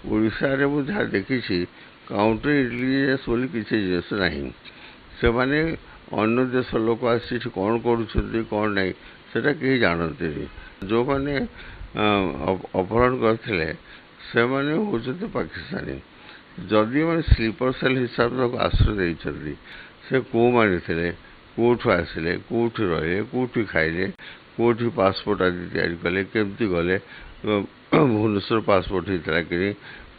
ଓଡ଼ିଶାରେ ମୁଁ ଯାହା ଦେଖିଛି କାଉଣ୍ଟର ଇଣ୍ଟେଲିଜେନ୍ସ ବୋଲି କିଛି ଜିନିଷ ନାହିଁ। ସେମାନେ ଅନ୍ୟ ଦେଶ ଲୋକ ଆସି ଏଠି କ'ଣ କରୁଛନ୍ତି କ'ଣ ନାହିଁ ସେଇଟା କେହି ଜାଣନ୍ତିନି। ଯେଉଁମାନେ ଅପହରଣ କରିଥିଲେ ସେମାନେ ହେଉଛନ୍ତି ପାକିସ୍ତାନୀ। ଯଦି ମାନେ ସ୍ଲିପର ସେଲ୍ ହିସାବରେ ତାକୁ ଆଶ୍ରୟ ଦେଇଛନ୍ତି, ସେ କେଉଁମାନେ ଥିଲେ, କେଉଁଠୁ ଆସିଲେ, କେଉଁଠି ରହିଲେ, କେଉଁଠି ଖାଇଲେ, କେଉଁଠି ପାସପୋର୍ଟ ଆଦି ତିଆରି କଲେ, କେମିତି ଗଲେ, ଭୁବନେଶ୍ୱର ପାସପୋର୍ଟ ହେଇଥିଲା କି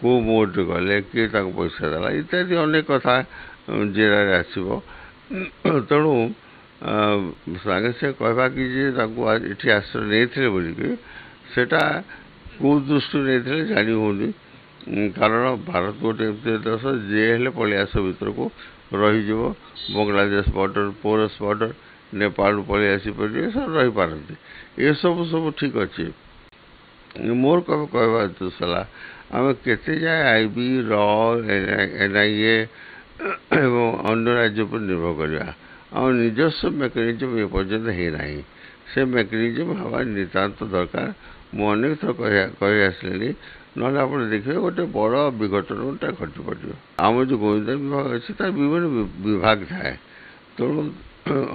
କେଉଁ ମୋଡ଼ରେ ଗଲେ, କିଏ ତାଙ୍କୁ ପଇସା ଦେଲା ଇତ୍ୟାଦି ଅନେକ କଥା ଜେରାରେ ଆସିବ। ତେଣୁ ସାଙ୍ଗେ ସାଙ୍ଗେ କହିବା କି ଯେ ତାଙ୍କୁ ଏଠି ଆଶ୍ରୟ ନେଇଥିଲେ ବୋଲିକି ସେଇଟା କେଉଁ ଦୃଷ୍ଟିରୁ ନେଇଥିଲେ ଜାଣି ହେଉନି। କାରଣ ଭାରତ ଗୋଟେ ଏମିତି ଦେଶ ଯିଏ ହେଲେ ପଳେଇ ଆସ ଭିତରକୁ ରହିଯିବ। ବାଂଲାଦେଶ ବର୍ଡ଼ର, ପୋରସ୍ ବର୍ଡ଼ର, ନେପାଳରୁ ପଳେଇ ଆସିପାରିବେ, ସବୁ ରହିପାରନ୍ତି। ଏସବୁ ସବୁ ଠିକ୍ ଅଛି। ମୋର କହିବା ଉଦ୍ଦେଶ୍ୟ ହେଲା ଆମେ କେତେ ଯାଏ IB, NIA ଏବଂ ଅନ୍ୟ ରାଜ୍ୟ ଉପରେ ନିର୍ଭର କରିବା। ଆମ ନିଜସ୍ୱ ମେକାନିଜମ୍ ଏପର୍ଯ୍ୟନ୍ତ ହେଇନାହିଁ। ସେ ମେକାନିଜମ୍ ହେବା ନିତାନ୍ତ ଦରକାର। ମୁଁ ଅନେକ ଥର କହି ଆସିଲିଣି। ନହେଲେ ଆପଣ ଦେଖିବେ ଗୋଟେ ବଡ଼ ବିଘଟନଟା ଘଟିପଡ଼ିବ। ଆମର ଯେଉଁ ଗୋଇନ୍ଦା ବିଭାଗ ଅଛି ତାର ବିଭିନ୍ନ ବିଭାଗ ଥାଏ। ତେଣୁ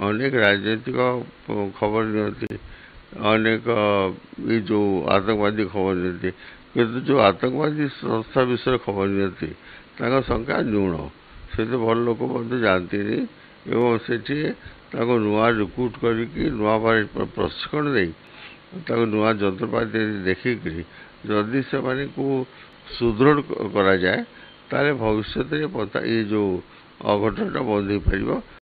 ଅନେକ ରାଜନୈତିକ ଖବର ନିଅନ୍ତି, ଅନେକ ଏ ଯେଉଁ ଆତଙ୍କବାଦୀ ଖବର ନିଅନ୍ତି, କିନ୍ତୁ ଯେଉଁ ଆତଙ୍କବାଦୀ ସଂସ୍ଥା ବିଷୟରେ ଖବର ନିଅନ୍ତି ତାଙ୍କ ସଂଖ୍ୟା ନ୍ୟୁନ। ସେଠି ଭଲ ଲୋକ ମଧ୍ୟ ଯାଆନ୍ତିନି ଏବଂ ସେଠି ତାଙ୍କୁ ନୂଆ ରିକ୍ରୁଟ୍ କରିକି ନୂଆ ପ୍ରଶିକ୍ଷଣ ଦେଇ ତାକୁ ନୂଆ ଯନ୍ତ୍ରପାତି ଦେଖିକରି ଯଦି ସେମାନଙ୍କୁ ସୁଦୃଢ଼ କରାଯାଏ ତାହେଲେ ଭବିଷ୍ୟତରେ ଏ ଯେଉଁ ଅଘଟଣଟା ବନ୍ଦ ହୋଇପାରିବ।